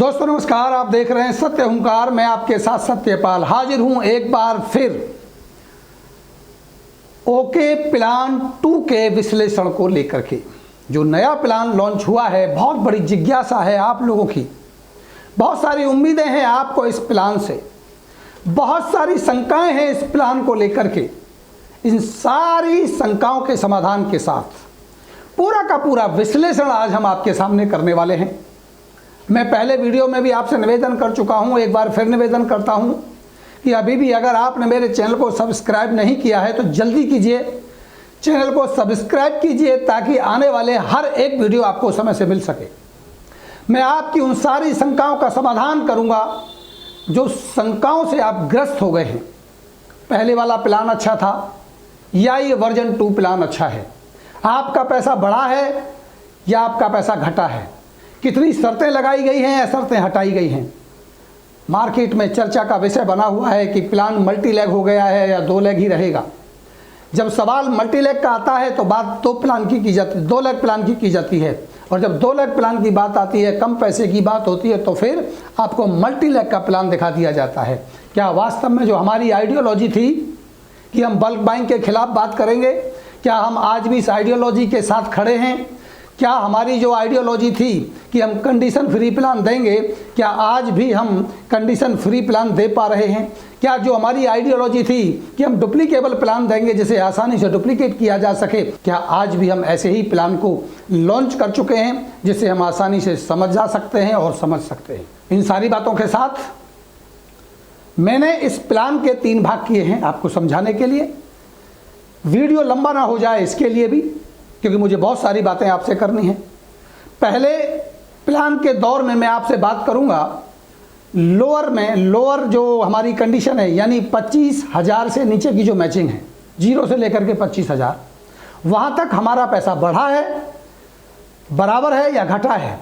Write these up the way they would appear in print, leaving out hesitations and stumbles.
दोस्तों नमस्कार, आप देख रहे हैं सत्य हुंकार। मैं आपके साथ सत्यपाल हाजिर हूं एक बार फिर ओके प्लान 2 के विश्लेषण को लेकर के। जो नया प्लान लॉन्च हुआ है, बहुत बड़ी जिज्ञासा है आप लोगों की, बहुत सारी उम्मीदें हैं आपको इस प्लान से, बहुत सारी शंकाएं हैं इस प्लान को लेकर के। इन सारी शंकाओं के समाधान के साथ पूरा का पूरा विश्लेषण आज हम आपके सामने करने वाले हैं। मैं पहले वीडियो में भी आपसे निवेदन कर चुका हूं, एक बार फिर निवेदन करता हूं कि अभी भी अगर आपने मेरे चैनल को सब्सक्राइब नहीं किया है तो जल्दी कीजिए, चैनल को सब्सक्राइब कीजिए ताकि आने वाले हर एक वीडियो आपको समय से मिल सके। मैं आपकी उन सारी शंकाओं का समाधान करूंगा जो शंकाओं से आप ग्रस्त हो गए हैं। पहले वाला प्लान अच्छा था या ये वर्जन 2 प्लान अच्छा है? आपका पैसा बढ़ा है या आपका पैसा घटा है? कितनी शर्तें लगाई गई हैं या शर्तें हटाई गई हैं? मार्केट में चर्चा का विषय बना हुआ है कि प्लान मल्टी लेग हो गया है या 2 लेग ही रहेगा। जब सवाल मल्टी लेग का आता है तो बात 2 प्लान की जाती है, 2 लेग प्लान की जाती है। और जब 2 लेग प्लान की बात आती है, कम पैसे की बात होती है, तो फिर आपको मल्टी लेग का प्लान दिखा दिया जाता है। क्या वास्तव में जो हमारी आइडियोलॉजी थी कि हम बल्क बाइंग के खिलाफ बात करेंगे, क्या हम आज भी इस आइडियोलॉजी के साथ खड़े हैं? क्या हमारी जो आइडियोलॉजी थी कि हम कंडीशन फ्री प्लान देंगे, क्या आज भी हम कंडीशन फ्री प्लान दे पा रहे हैं? क्या जो हमारी आइडियोलॉजी थी कि हम डुप्लीकेबल प्लान देंगे जिसे आसानी से डुप्लीकेट किया जा सके, क्या आज भी हम ऐसे ही प्लान को लॉन्च कर चुके हैं जिसे हम आसानी से समझ जा सकते हैं और समझ सकते हैं? इन सारी बातों के साथ मैंने इस प्लान के 3 भाग किए हैं आपको समझाने के लिए। वीडियो लंबा ना हो जाए इसके लिए भी, क्योंकि मुझे बहुत सारी बातें आपसे करनी है। पहले प्लान के दौर में मैं आपसे बात करूंगा लोअर जो हमारी कंडीशन है, यानी 25,000 से नीचे की जो मैचिंग है, 0 से लेकर के 25,000, वहां तक हमारा पैसा बढ़ा है, बराबर है या घटा है?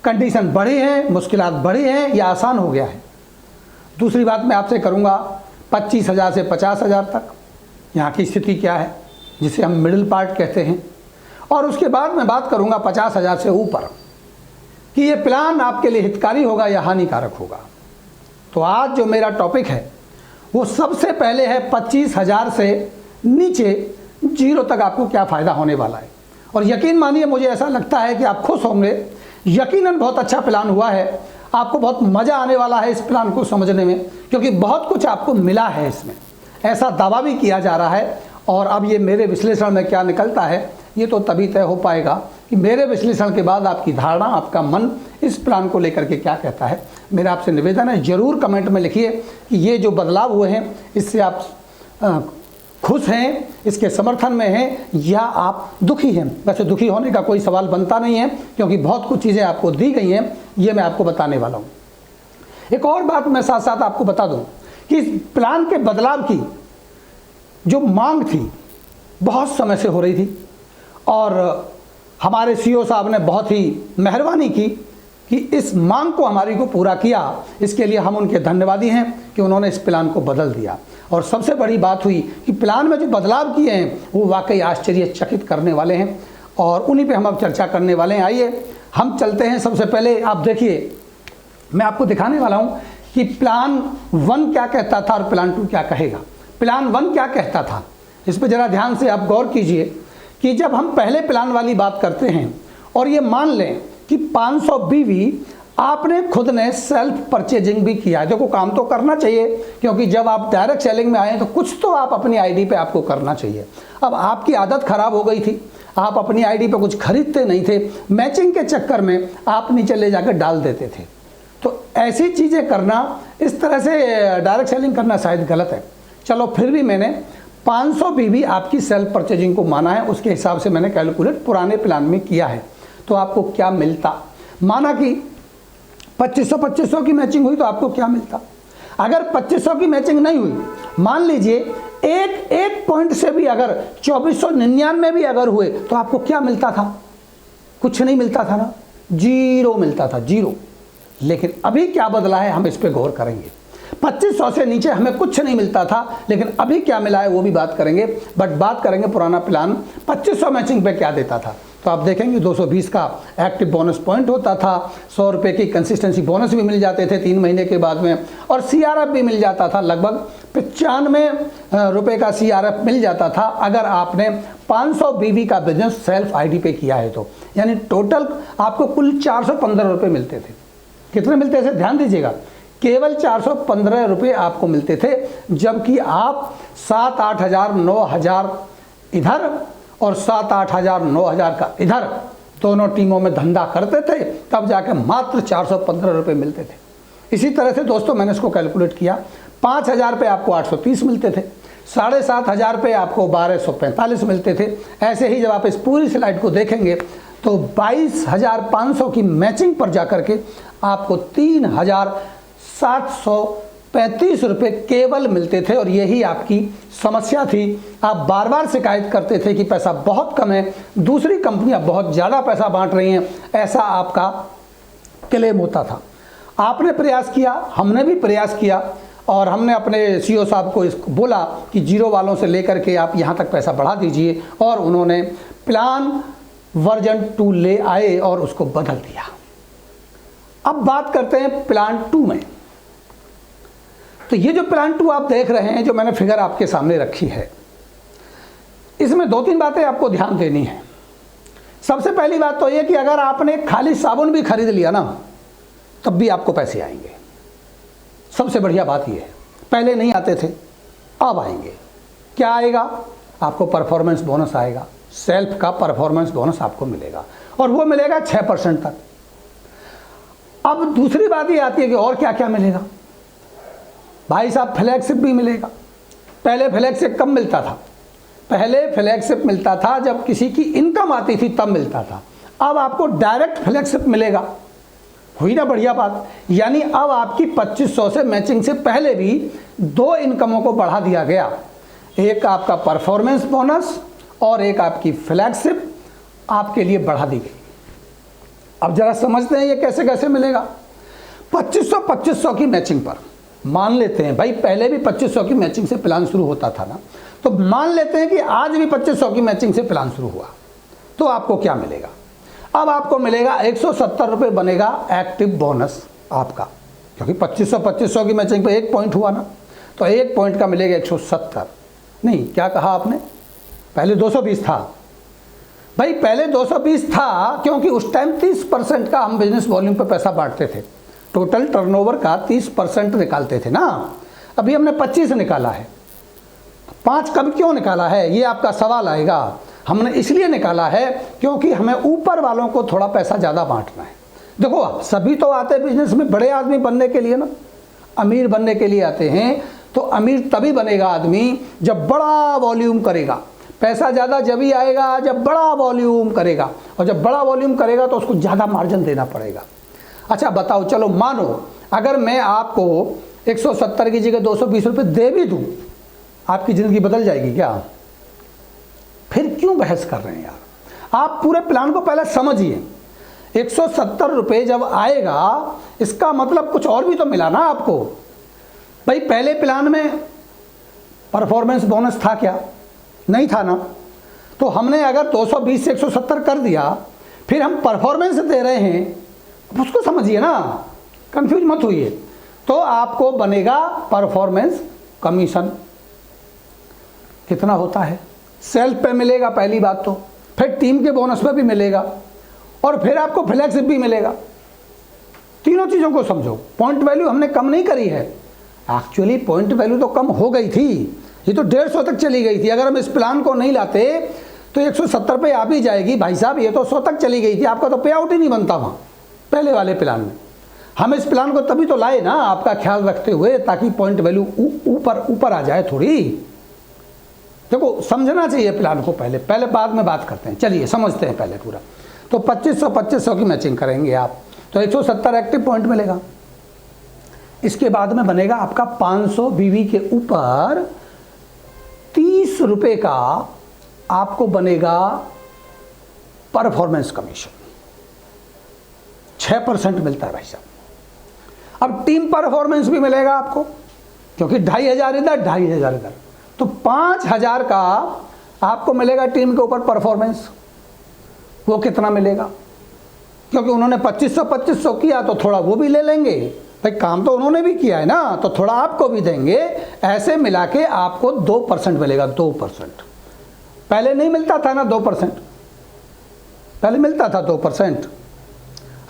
कंडीशन बढ़ी है, मुश्किलात बढ़ी हैं या आसान हो गया है? दूसरी बात मैं आपसे करूंगा 25,000 से 50,000 तक यहाँ की स्थिति क्या है, जिसे हम मिडिल पार्ट कहते हैं। और उसके बाद मैं बात करूंगा 50,000 से ऊपर कि ये प्लान आपके लिए हितकारी होगा या हानिकारक होगा। तो आज जो मेरा टॉपिक है वो सबसे पहले है 25,000 से नीचे 0 तक आपको क्या फ़ायदा होने वाला है। और यकीन मानिए, मुझे ऐसा लगता है कि आप खुश होंगे। यकीनन बहुत अच्छा प्लान हुआ है, आपको बहुत मज़ा आने वाला है इस प्लान को समझने में, क्योंकि बहुत कुछ आपको मिला है इसमें, ऐसा दावा भी किया जा रहा है। और अब ये मेरे विश्लेषण में क्या निकलता है ये तो तभी तय हो पाएगा कि मेरे विश्लेषण के बाद आपकी धारणा, आपका मन इस प्लान को लेकर के क्या कहता है। मेरा आपसे निवेदन है, ज़रूर कमेंट में लिखिए कि ये जो बदलाव हुए हैं इससे आप खुश हैं, इसके समर्थन में हैं या आप दुखी हैं। वैसे दुखी होने का कोई सवाल बनता नहीं है, क्योंकि बहुत कुछ चीज़ें आपको दी गई हैं, ये मैं आपको बताने वाला हूँ। एक और बात मैं साथ साथ आपको बता दूँ कि इस प्लान के बदलाव की जो मांग थी बहुत समय से हो रही थी, और हमारे सीईओ साहब ने बहुत ही मेहरबानी की कि इस मांग को हमारी को पूरा किया। इसके लिए हम उनके धन्यवादी हैं कि उन्होंने इस प्लान को बदल दिया। और सबसे बड़ी बात हुई कि प्लान में जो बदलाव किए हैं वो वाकई आश्चर्यचकित करने वाले हैं, और उन्हीं पे हम अब चर्चा करने वाले हैं। आइए हम चलते हैं। सबसे पहले आप देखिए, मैं आपको दिखाने वाला हूँ कि प्लान 1 क्या कहता था और प्लान 2 क्या कहेगा। प्लान 1 क्या कहता था, इस पर ज़रा ध्यान से आप गौर कीजिए कि जब हम पहले प्लान वाली बात करते हैं और ये मान लें कि 500 BV आपने खुद ने सेल्फ परचेजिंग भी किया है। देखो, काम तो करना चाहिए, क्योंकि जब आप डायरेक्ट सेलिंग में आए तो कुछ तो आप अपनी आईडी पे आपको करना चाहिए। अब आपकी आदत खराब हो गई थी, आप अपनी आईडी पे कुछ खरीदते नहीं थे, मैचिंग के चक्कर में आप नीचे ले जाकर डाल देते थे। तो ऐसी चीज़ें करना, इस तरह से डायरेक्ट सेलिंग करना शायद गलत है। चलो, फिर भी मैंने 500 BV आपकी सेल्फ परचेजिंग को माना है, उसके हिसाब से मैंने कैलकुलेट पुराने प्लान में किया है। तो आपको क्या मिलता, माना कि 2500 की मैचिंग हुई तो आपको क्या मिलता? अगर 2500 की मैचिंग नहीं हुई, मान लीजिए एक पॉइंट से भी अगर 2499 भी अगर हुए तो आपको क्या मिलता था? कुछ नहीं मिलता था ना, 0 मिलता था, 0। लेकिन अभी क्या बदला है हम इस पे गौर करेंगे। 2500 से नीचे हमें कुछ नहीं मिलता था, लेकिन अभी क्या मिला है वो भी बात करेंगे। बट बात करेंगे पुराना प्लान 2500 मैचिंग पे क्या देता था। तो आप देखेंगे 220 का एक्टिव बोनस पॉइंट होता था, 100 रुपये की कंसिस्टेंसी बोनस भी मिल जाते थे 3 महीने के बाद में, और CRF भी मिल जाता था, लगभग 95 रुपये का CRF मिल जाता था अगर आपने 500 BV का बिजनेस सेल्फ ID पे किया है तो। यानी टोटल आपको कुल 415 रुपये मिलते थे। कितने मिलते थे ध्यान दीजिएगा, केवल 415 रुपये आपको मिलते थे, जबकि आप 7-8 हज़ार 9 हज़ार इधर और 7-8 हज़ार 9 हज़ार का इधर दोनों टीमों में धंधा करते थे, तब जाके मात्र 415 रुपये मिलते थे। इसी तरह से दोस्तों मैंने इसको कैलकुलेट किया, 5,000 पे आपको 830 मिलते थे, 7,500 पे आपको 1245 मिलते थे। ऐसे ही जब आप इस पूरी स्लाइड को देखेंगे तो 22,500 की मैचिंग पर जाकर के आपको 3,735 रुपये केवल मिलते थे। और यही आपकी समस्या थी, आप बार बार शिकायत करते थे कि पैसा बहुत कम है, दूसरी कंपनियां बहुत ज़्यादा पैसा बांट रही हैं, ऐसा आपका क्लेम होता था। आपने प्रयास किया, हमने भी प्रयास किया, और हमने अपने CEO साहब को इसको बोला कि जीरो वालों से लेकर के आप यहाँ तक पैसा बढ़ा दीजिए, और उन्होंने प्लान वर्जन 2 ले आए और उसको बदल दिया। अब बात करते हैं प्लान 2 में। तो ये जो प्लान 2 आप देख रहे हैं, जो मैंने फिगर आपके सामने रखी है, इसमें 2-3 बातें आपको ध्यान देनी है। सबसे पहली बात तो ये कि अगर आपने खाली साबुन भी खरीद लिया ना, तब भी आपको पैसे आएंगे। सबसे बढ़िया बात ये है, पहले नहीं आते थे, अब आएंगे। क्या आएगा? आपको परफॉर्मेंस बोनस आएगा, सेल्फ का परफॉर्मेंस बोनस आपको मिलेगा, और वो मिलेगा 6% तक। अब दूसरी बात ये आती है कि और क्या क्या मिलेगा। भाई साहब, फ्लैगशिप भी मिलेगा। पहले फ्लैगशिप कब मिलता था? पहले फ्लैगशिप मिलता था जब किसी की इनकम आती थी, तब मिलता था। अब आपको डायरेक्ट फ्लैगशिप मिलेगा। हुई ना बढ़िया बात? यानी अब आपकी 2500 से मैचिंग से पहले भी 2 इनकमों को बढ़ा दिया गया, एक आपका परफॉर्मेंस बोनस और एक आपकी फ्लैगशिप आपके लिए बढ़ा दी गई। अब जरा समझते हैं ये कैसे कैसे मिलेगा। 2500 की मैचिंग पर मान लेते हैं भाई, पहले भी 2500 की मैचिंग से प्लान शुरू होता था ना, तो मान लेते हैं कि आज भी 2500 की मैचिंग से प्लान शुरू हुआ, तो आपको क्या मिलेगा? अब आपको मिलेगा 170 रुपये बनेगा एक्टिव बोनस आपका, क्योंकि 2500 की मैचिंग पे 1 पॉइंट हुआ ना, तो 1 पॉइंट का मिलेगा 170। नहीं, क्या कहा आपने? पहले 220 था भाई, पहले 220 था, क्योंकि उस टाइम 30% का हम बिजनेस वॉल्यूम पे पैसा बांटते थे, टोटल टर्नओवर का 30% निकालते थे ना। अभी हमने 25 निकाला है। 5 कब क्यों निकाला है, ये आपका सवाल आएगा। हमने इसलिए निकाला है क्योंकि हमें ऊपर वालों को थोड़ा पैसा ज़्यादा बांटना है। देखो, सभी तो आते हैं बिजनेस में बड़े आदमी बनने के लिए ना, अमीर बनने के लिए आते हैं। तो अमीर तभी बनेगा आदमी जब बड़ा वॉल्यूम करेगा। पैसा ज़्यादा जब ही आएगा जब बड़ा वॉल्यूम करेगा, और जब बड़ा वॉल्यूम करेगा तो उसको ज़्यादा मार्जिन देना पड़ेगा। अच्छा बताओ, चलो मानो अगर मैं आपको 170 की जगह 220 रुपये दे भी दूँ, आपकी ज़िंदगी बदल जाएगी क्या? फिर क्यों बहस कर रहे हैं यार? आप पूरे प्लान को पहले समझिए। 170 रुपये जब आएगा, इसका मतलब कुछ और भी तो मिला ना आपको। भाई पहले प्लान में परफॉर्मेंस बोनस था क्या? नहीं था ना। तो हमने अगर 220 से 170 कर दिया, फिर हम परफॉर्मेंस दे रहे हैं, उसको समझिए ना, कंफ्यूज मत होइए। तो आपको बनेगा परफॉर्मेंस कमीशन। कितना होता है? सेल्फ पे मिलेगा पहली बात तो, फिर टीम के बोनस पे भी मिलेगा, और फिर आपको फ्लैगशिप भी मिलेगा। तीनों चीज़ों को समझो। पॉइंट वैल्यू हमने कम नहीं करी है, एक्चुअली पॉइंट वैल्यू तो कम हो गई थी, ये तो 150 तक चली गई थी। अगर हम इस प्लान को नहीं लाते तो 170 पे आ भी जाएगी भाई साहब, ये तो 100 तक चली गई थी। आपका तो पे आउट ही नहीं बनता वहाँ पहले वाले प्लान में। हम इस प्लान को तभी तो लाए ना, आपका ख्याल रखते हुए, ताकि पॉइंट वैल्यू ऊपर आ जाए थोड़ी। देखो, समझना चाहिए प्लान को पहले बाद में बात करते हैं। चलिए समझते हैं पहले पूरा। तो 2500 की मैचिंग करेंगे आप, तो 170 एक्टिव पॉइंट मिलेगा। इसके बाद में बनेगा आपका 500 BV के ऊपर 30 रुपये का आपको बनेगा परफॉर्मेंस कमीशन। 6% मिलता है भाई साहब। अब टीम परफॉर्मेंस भी मिलेगा आपको, क्योंकि 2500 इधर 2500 इधर, तो 5000 का आपको मिलेगा टीम के ऊपर परफॉर्मेंस। वो कितना मिलेगा, क्योंकि उन्होंने 2500 किया तो थोड़ा वो भी ले लेंगे, भाई काम तो उन्होंने भी किया है ना, तो थोड़ा आपको भी देंगे। ऐसे मिला के आपको 2% मिलेगा, 2%। पहले नहीं मिलता था ना 2%, पहले मिलता था 2%।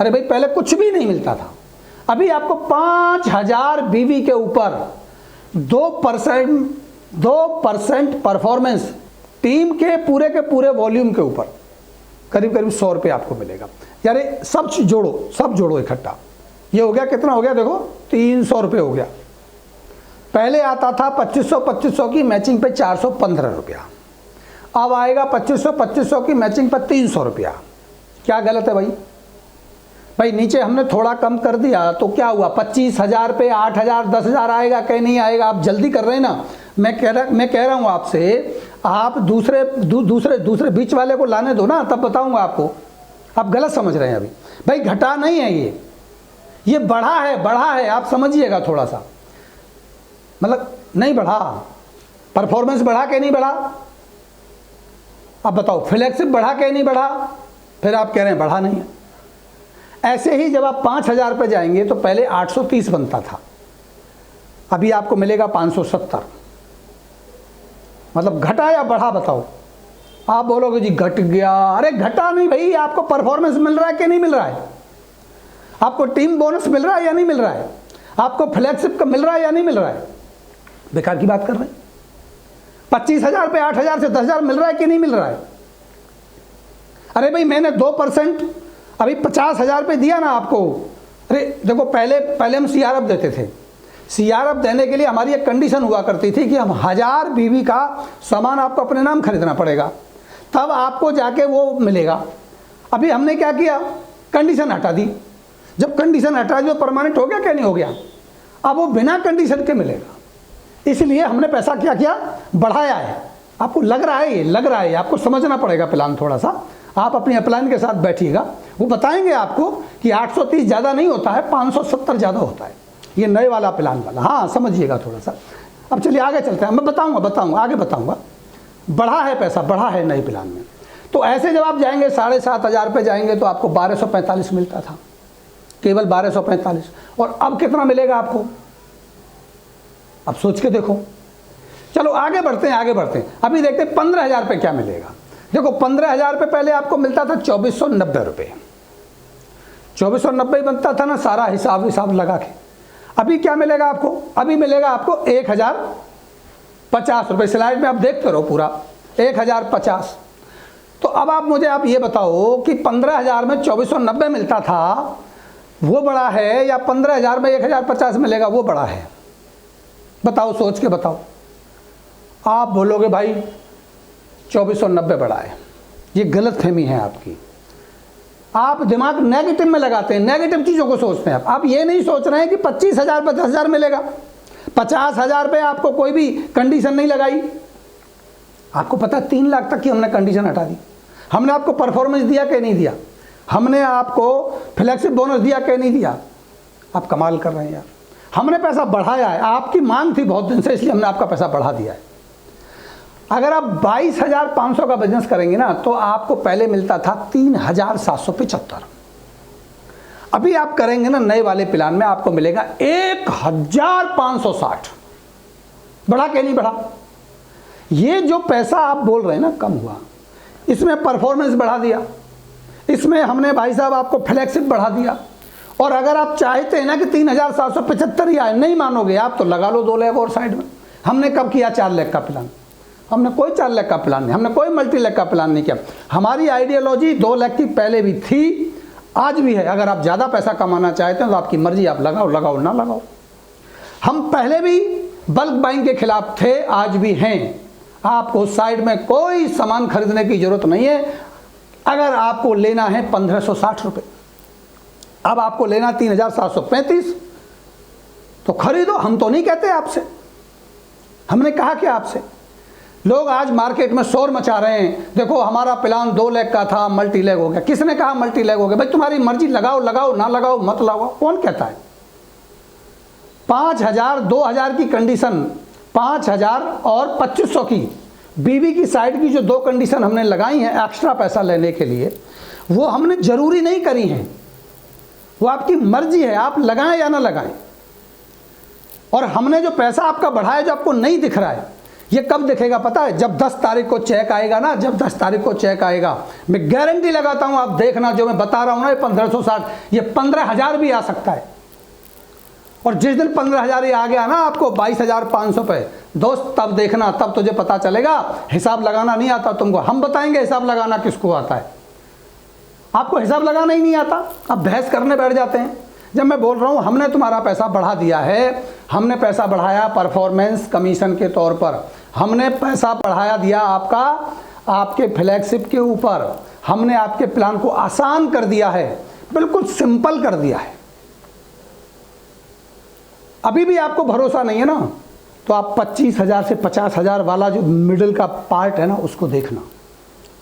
अरे भाई पहले कुछ भी नहीं मिलता था, अभी आपको 5000 बीवी के ऊपर 2% परफॉर्मेंस टीम के पूरे वॉल्यूम के ऊपर करीब 100 रुपये आपको मिलेगा। यार सब जोड़ो इकट्ठा, ये हो गया कितना हो गया, देखो 300 रुपये हो गया। पहले आता था 2500 की मैचिंग पे 415 रुपया, अब आएगा 2500 की मैचिंग पर 300 रुपया। क्या गलत है भाई? भाई नीचे हमने थोड़ा कम कर दिया तो क्या हुआ, 25,000 पे 8,000 10,000 आएगा कि नहीं आएगा? आप जल्दी कर रहे हैं ना, मैं कह रहा हूँ आपसे, आप दूसरे बीच वाले को लाने दो ना, तब बताऊंगा आपको। आप गलत समझ रहे हैं अभी। भाई घटा नहीं है ये बढ़ा है, आप समझिएगा थोड़ा सा, मतलब नहीं बढ़ा। परफॉर्मेंस बढ़ा के नहीं बढ़ा? अब बताओ, फ्लेक्सिब बढ़ा के नहीं बढ़ा? फिर आप कह रहे हैं बढ़ा नहीं है। ऐसे ही जब आप 5,000 पे जाएंगे तो पहले 830 बनता था, अभी आपको मिलेगा 570। मतलब घटा या बढ़ा बताओ? आप बोलोगे जी घट गया। अरे घटा नहीं भाई, आपको परफॉर्मेंस मिल रहा है कि नहीं मिल रहा है? आपको टीम बोनस मिल रहा है या नहीं मिल रहा है? आपको फ्लैगशिप का मिल रहा है या नहीं मिल रहा है? बेकार की बात कर रहे हैं। 25,000 पे 8,000 से 10,000 मिल रहा है कि नहीं मिल रहा है? अरे भाई मैंने 2% अभी 50,000 पे दिया ना आपको। अरे देखो पहले हम CRF देते थे। CRF देने के लिए हमारी एक कंडीशन हुआ करती थी कि हम 1000 बीवी का सामान आपको अपने नाम खरीदना पड़ेगा, तब आपको जाके वो मिलेगा। अभी हमने क्या किया, कंडीशन हटा दी। जब कंडीशन हटा दी तो परमानेंट हो गया क्या नहीं हो गया? अब वो बिना कंडीशन के मिलेगा। इसलिए हमने पैसा क्या किया, बढ़ाया है। आपको लग रहा है, आपको समझना पड़ेगा प्लान थोड़ा सा। आप अपनी प्लान के साथ बैठिएगा, वो बताएंगे आपको कि 830 ज़्यादा नहीं होता है, 570 ज़्यादा होता है। ये नए वाला प्लान वाला, हाँ समझिएगा थोड़ा सा। अब चलिए आगे चलते हैं, मैं बताऊंगा आगे बताऊंगा। बढ़ा है पैसा, बढ़ा है नए प्लान में। तो ऐसे जब आप जाएंगे 7,500 पे जाएंगे तो आपको 1245 मिलता था, केवल 1245। और अब कितना मिलेगा आपको? अब सोच के देखो। चलो आगे बढ़ते हैं। अभी देखते हैं 15,000 पे क्या मिलेगा। देखो 15,000 पे पहले आपको मिलता था 2490 रुपये। 2490 बनता था ना सारा हिसाब लगा के। अभी क्या मिलेगा आपको? अभी मिलेगा आपको 1,050 रुपये। स्लाइड में आप देखते रहो पूरा, 1,050। तो अब आप ये बताओ कि 15,000 में 2490 मिलता था वो बड़ा है, या 15,000 में 1,050 मिलेगा वो बड़ा है? बताओ, सोच के बताओ। आप बोलोगे भाई 2490 बड़ा है। ये गलतफहमी है आपकी। आप दिमाग नेगेटिव में लगाते हैं, नेगेटिव चीज़ों को सोचते हैं। आप ये नहीं सोच रहे हैं कि 25,000 पे 10,000 मिलेगा। 50,000 पे आपको कोई भी कंडीशन नहीं लगाई। आपको पता है 3 लाख तक की हमने कंडीशन हटा दी। हमने आपको परफॉर्मेंस दिया कि नहीं दिया? हमने आपको फ्लेक्सिबल बोनस दिया कि नहीं दिया? आप कमाल कर रहे हैं यार। हमने पैसा बढ़ाया है, आपकी मांग थी बहुत दिन से, इसलिए हमने आपका पैसा बढ़ा दिया है। अगर आप 22,500 का बिजनेस करेंगे ना तो आपको पहले मिलता था 3,775। अभी आप करेंगे ना नए वाले प्लान में, आपको मिलेगा 1,560। बढ़ा के नहीं बढ़ा? ये जो पैसा आप बोल रहे हैं ना कम हुआ, इसमें परफॉर्मेंस बढ़ा दिया, इसमें हमने भाई साहब आपको फ्लेक्सिबल बढ़ा दिया। और अगर आप चाहते हैं ना कि 3,775 ही आए, नहीं मानोगे आप, तो लगा लो 2 लाख और साइड में। हमने कब किया 4 लाख का प्लान? हमने कोई 4 लाख का प्लान नहीं, हमने कोई मल्टी लाख का प्लान नहीं किया। हमारी आइडियोलॉजी 2 लाख की पहले भी थी, आज भी है। अगर आप ज़्यादा पैसा कमाना चाहते हैं तो आपकी मर्जी, आप लगाओ ना लगाओ। हम पहले भी बल्क बाइंग के खिलाफ थे, आज भी हैं। आपको साइड में कोई सामान खरीदने की जरूरत नहीं है। अगर आपको लेना है 1,560 रुपये, अब आपको लेना 3,735, तो खरीदो। हम तो नहीं कहते आपसे, हमने कहा क्या आपसे? लोग आज मार्केट में शोर मचा रहे हैं, देखो हमारा प्लान 2 लाख का था, मल्टी लाख हो गया। किसने कहा मल्टी लाख हो गया? भाई तुम्हारी मर्जी, लगाओ ना लगाओ, मत लगाओ, कौन कहता है? 5,000 2,000 की कंडीशन, 5,000 और 2,500 की बीवी की साइड की जो 2 कंडीशन हमने लगाई हैं एक्स्ट्रा पैसा लेने के लिए, वो हमने ज़रूरी नहीं करी हैं, वो आपकी मर्जी है, आप लगाएं या ना लगाएं। और हमने जो पैसा आपका बढ़ाया जो आपको नहीं दिख रहा है, ये कब दिखेगा पता है? जब 10 तारीख को चेक आएगा ना, जब 10 तारीख को चेक आएगा, मैं गारंटी लगाता हूं, आप देखना जो मैं बता रहा हूं ना, ये 1560, ये 15,000 भी आ सकता है। और जिस दिन 15,000 ये आ गया ना आपको 22,500 पे, दोस्त तब देखना, तब तुझे पता चलेगा हिसाब लगाना नहीं आता तुमको, हम बताएंगे हिसाब लगाना किसको आता है। आपको हिसाब लगाना ही नहीं आता, आप बहस करने बैठ जाते हैं। जब मैं बोल रहा हूं हमने तुम्हारा पैसा बढ़ा दिया है, हमने पैसा बढ़ाया परफॉर्मेंस कमीशन के तौर पर, हमने पैसा बढ़ाया दिया आपका आपके फ्लैगशिप के ऊपर, हमने आपके प्लान को आसान कर दिया है, बिल्कुल सिंपल कर दिया है। अभी भी आपको भरोसा नहीं है ना, तो आप 25,000 से 50,000 वाला जो मिडिल का पार्ट है ना, उसको देखना,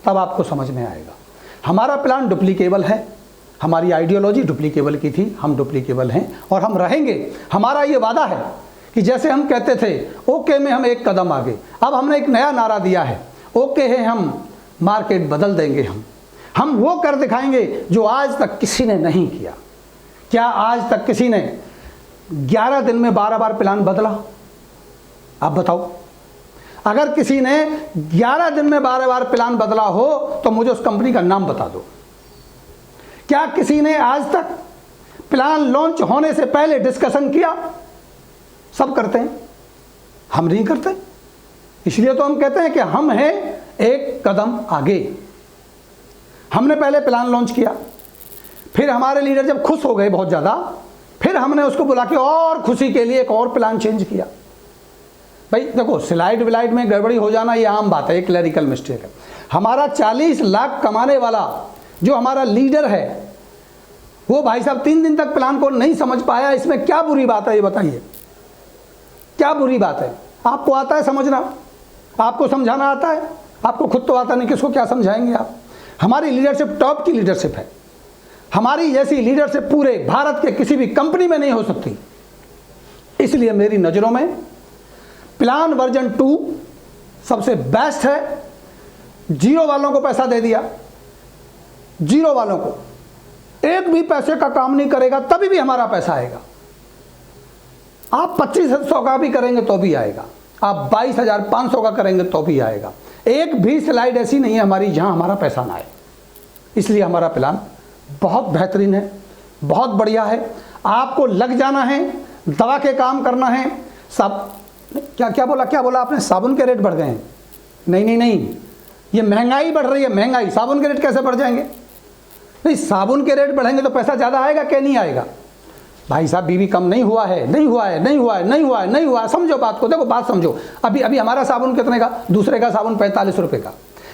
तब आपको समझ में आएगा। हमारा प्लान डुप्लीकेबल है, हमारी आइडियोलॉजी डुप्लीकेबल की थी, हम डुप्लीकेबल हैं और हम रहेंगे। हमारा ये वादा है कि जैसे हम कहते थे ओके में हम एक कदम आगे, अब हमने एक नया नारा दिया है, ओके है हम, मार्केट बदल देंगे हम वो कर दिखाएंगे जो आज तक किसी ने नहीं किया। क्या आज तक किसी ने 11 दिन में 12 बार प्लान बदला? आप बताओ। अगर किसी ने 11 दिन में 12 बार प्लान बदला हो तो मुझे उस कंपनी का नाम बता दो। क्या किसी ने आज तक प्लान लॉन्च होने से पहले डिस्कशन किया? सब करते हैं, हम नहीं करते। इसलिए तो हम कहते हैं कि हम हैं एक कदम आगे। हमने पहले प्लान लॉन्च किया, फिर हमारे लीडर जब खुश हो गए बहुत ज़्यादा, फिर हमने उसको बुला के और खुशी के लिए एक और प्लान चेंज किया। भाई देखो, स्लाइड विलाइड में गड़बड़ी हो जाना ये आम बात है, एक क्लरिकल मिस्टेक है। हमारा 40 लाख कमाने वाला जो हमारा लीडर है, वो भाई साहब 3 दिन तक प्लान को नहीं समझ पाया, इसमें क्या बुरी बात है ये बताइए? क्या बुरी बात है? आपको आता है समझना, आपको समझाना आता है, आपको खुद तो आता नहीं, किसको क्या समझाएंगे आप? हमारी लीडरशिप टॉप की लीडरशिप है, हमारी जैसी लीडरशिप पूरे भारत के किसी भी कंपनी में नहीं हो सकती। इसलिए मेरी नज़रों में प्लान वर्जन 2 सबसे बेस्ट है। 0 वालों को पैसा दे दिया, 0 वालों को एक भी पैसे का काम नहीं करेगा तभी भी हमारा पैसा आएगा। आप 2500 का भी करेंगे तो भी आएगा, आप 22,500 का करेंगे तो भी आएगा। एक भी स्लाइड ऐसी नहीं है हमारी जहां हमारा पैसा ना आए। इसलिए हमारा प्लान बहुत बेहतरीन है, बहुत बढ़िया है। आपको लग जाना है, दवा के काम करना है। सब क्या बोला आपने? साबुन के रेट बढ़ गए हैं? नहीं, ये महंगाई बढ़ रही है, महंगाई। साबुन के रेट कैसे बढ़ जाएंगे? नहीं, साबुन के रेट बढ़ेंगे तो पैसा ज़्यादा आएगा क्या? नहीं आएगा। भाई साहब बीवी कम नहीं हुआ है, समझो बात को, देखो बात समझो। अभी हमारा साबुन कितने का? दूसरे का साबुन 45 रुपये का।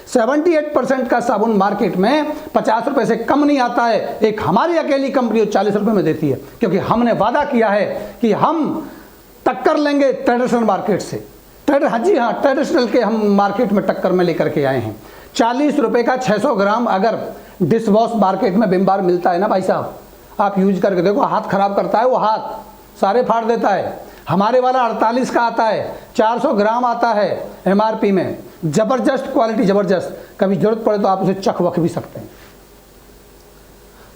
78% का साबुन मार्केट में 50 रुपये से कम नहीं आता है। एक हमारी अकेली कंपनी 40 रुपये में देती है, क्योंकि हमने वादा किया है कि हम टक्कर लेंगे ट्रेडिशनल मार्केट से। जी हाँ, ट्रेडिशनल के हम मार्केट में टक्कर में लेकर के आए हैं। 40 रुपये का 600 ग्राम अगर डिश वॉश मार्केट में विम बार मिलता है ना भाई साहब, आप यूज करके देखो, हाथ खराब करता है वो, हाथ सारे फाड़ देता है। हमारे वाला 48 का आता है, 400 ग्राम आता है MRP में, ज़बरदस्त क्वालिटी, ज़बरदस्त। कभी ज़रूरत पड़े तो आप उसे चख वख भी सकते हैं।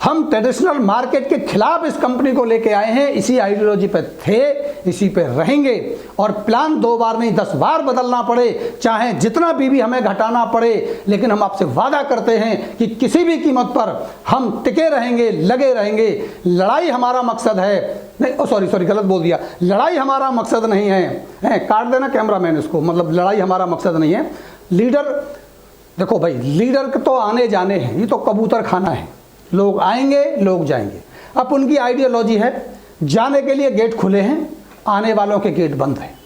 हम ट्रेडिशनल मार्केट के खिलाफ इस कंपनी को लेके आए हैं, इसी आइडियोलॉजी पे थे, इसी पे रहेंगे। और प्लान 2 बार नहीं 10 बार बदलना पड़े, चाहे जितना भी हमें घटाना पड़े, लेकिन हम आपसे वादा करते हैं कि किसी भी कीमत पर हम टिके रहेंगे, लगे रहेंगे। लड़ाई हमारा मकसद है नहीं, सॉरी गलत बोल दिया। लड़ाई हमारा मकसद नहीं है, काट देना कैमरामैन इसको। मतलब लड़ाई हमारा मकसद नहीं है। लीडर देखो भाई, लीडर के तो आने जाने हैं, ये तो कबूतर खाना है, लोग आएंगे लोग जाएंगे। अब उनकी आइडियोलॉजी है, जाने के लिए गेट खुले हैं, आने वालों के गेट बंद हैं।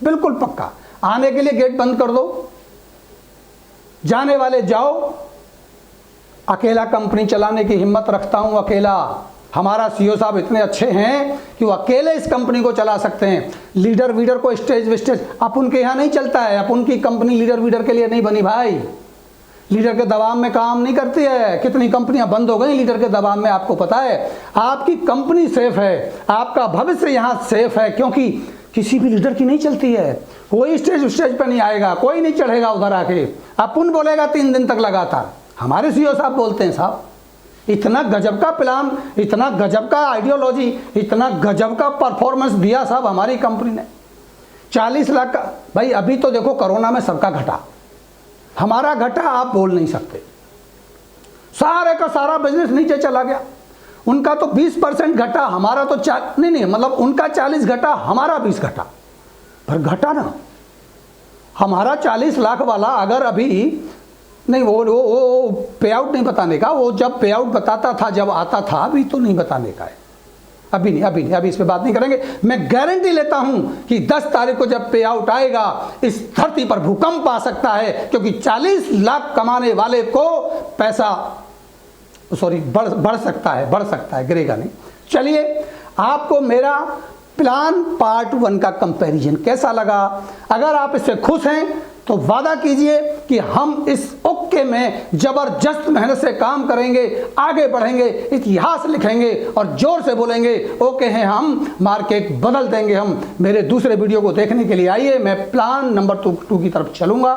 बिल्कुल पक्का, आने के लिए गेट बंद कर दो, जाने वाले जाओ। अकेला कंपनी चलाने की हिम्मत रखता हूं, अकेला। हमारा CEO साहब इतने अच्छे हैं कि वो अकेले इस कंपनी को चला सकते हैं। लीडर वीडर को स्टेज विस्टेज अब उनके यहाँ नहीं चलता है। अब उनकी कंपनी लीडर वीडर के लिए नहीं बनी भाई, लीडर के दबाव में काम नहीं करती है। कितनी कंपनियां बंद हो गई लीडर के दबाव में, आपको पता है। आपकी कंपनी सेफ है, आपका भविष्य यहां सेफ है, क्योंकि किसी भी लीडर की नहीं चलती है। कोई स्टेज पर नहीं आएगा, कोई नहीं चढ़ेगा उधर आके, अपन बोलेगा 3 दिन तक लगातार। हमारे सीईओ साहब बोलते हैं, साहब इतना गजब का प्लान, इतना गजब का आइडियोलॉजी, इतना गजब का परफॉर्मेंस दिया साहब हमारी कंपनी ने। 40 लाख का, भाई अभी तो देखो कोरोना में सबका घटा, हमारा घटा आप बोल नहीं सकते। सारे का सारा बिजनेस नीचे चला गया। उनका तो 20% घटा, हमारा तो नहीं मतलब उनका 40 घटा, हमारा 20 घटा, पर घटा ना। हमारा 40 लाख वाला अगर अभी नहीं, वो पे आउट नहीं बताने का, वो जब पे आउट बताता था, जब आता था, अभी तो नहीं बताने का है। अभी नहीं, अभी इस पे बात नहीं करेंगे। मैं गारंटी लेता हूं कि 10 तारीख को जब पे आउट आएगा, इस धरती पर भूकंप आ सकता है, क्योंकि 40 लाख कमाने वाले को पैसा बढ़ सकता है, गिरेगा नहीं। चलिए, आपको मेरा प्लान पार्ट 1 का कंपैरिजन कैसा लगा? अगर आप इससे खुश हैं तो वादा कीजिए कि हम इस ओके में जबरदस्त मेहनत से काम करेंगे, आगे बढ़ेंगे, इतिहास लिखेंगे और जोर से बोलेंगे ओके हैं हम, मार्केट बदल देंगे हम। मेरे दूसरे वीडियो को देखने के लिए आइए, मैं प्लान नंबर 2 की तरफ चलूंगा।